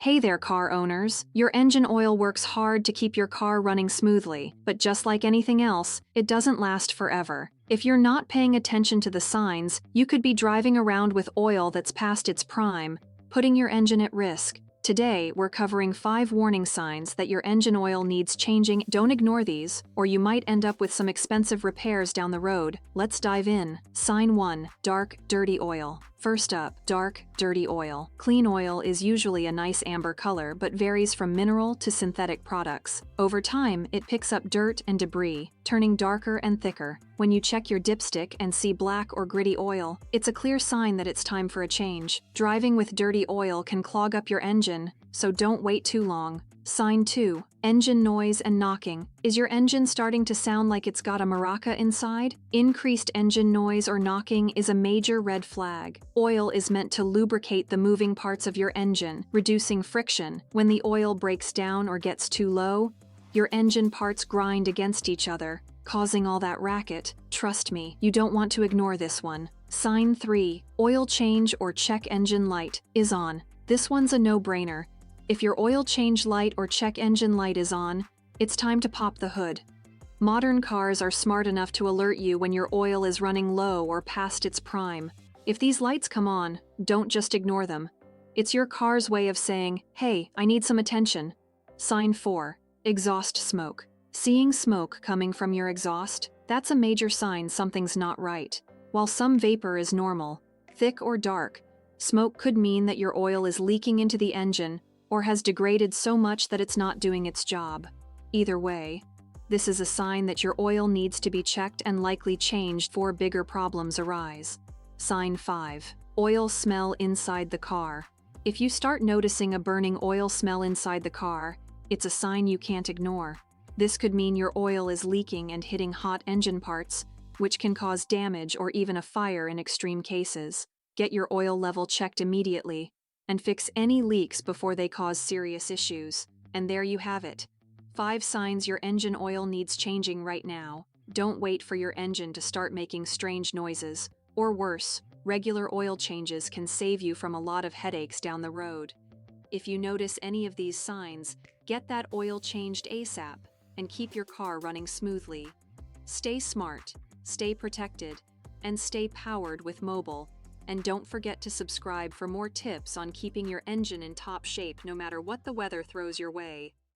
Hey there, car owners. Your engine oil works hard to keep your car running smoothly, but just like anything else, it doesn't last forever. If you're not paying attention to the signs, you could be driving around with oil that's past its prime, putting your engine at risk. Today, we're covering 5 warning signs that your engine oil needs changing. Don't ignore these, or you might end up with some expensive repairs down the road. Let's dive in. Sign 1. Dark, dirty oil. First up, dark, dirty oil. Clean oil is usually a nice amber color but varies from mineral to synthetic products. Over time, it picks up dirt and debris, turning darker and thicker. When you check your dipstick and see black or gritty oil, it's a clear sign that it's time for a change. Driving with dirty oil can clog up your engine, so don't wait too long. Sign 2. Engine noise and knocking. Is your engine starting to sound like it's got a maraca inside? Increased engine noise or knocking is a major red flag. Oil is meant to lubricate the moving parts of your engine, reducing friction. When the oil breaks down or gets too low, your engine parts grind against each other, causing all that racket. Trust me, you don't want to ignore this one. Sign 3. Oil change or check engine light is on. This one's a no-brainer. If your oil change light or check engine light is on, it's time to pop the hood. Modern cars are smart enough to alert you when your oil is running low or past its prime. If these lights come on, don't just ignore them. It's your car's way of saying, "Hey, I need some attention." Sign 4. Exhaust smoke. Seeing smoke coming from your exhaust? That's a major sign something's not right. While some vapor is normal, thick or dark, smoke could mean that your oil is leaking into the engine or has degraded so much that it's not doing its job. Either way, this is a sign that your oil needs to be checked and likely changed before bigger problems arise. Sign 5. Oil smell inside the car. If you start noticing a burning oil smell inside the car, it's a sign you can't ignore. This could mean your oil is leaking and hitting hot engine parts, which can cause damage or even a fire in extreme cases. Get your oil level checked immediately and fix any leaks before they cause serious issues. And there you have it. 5 signs your engine oil needs changing right now. Don't wait for your engine to start making strange noises. Or worse, regular oil changes can save you from a lot of headaches down the road. If you notice any of these signs, get that oil changed ASAP and keep your car running smoothly. Stay smart, stay protected, and stay powered with Mobil. And don't forget to subscribe for more tips on keeping your engine in top shape no matter what the weather throws your way.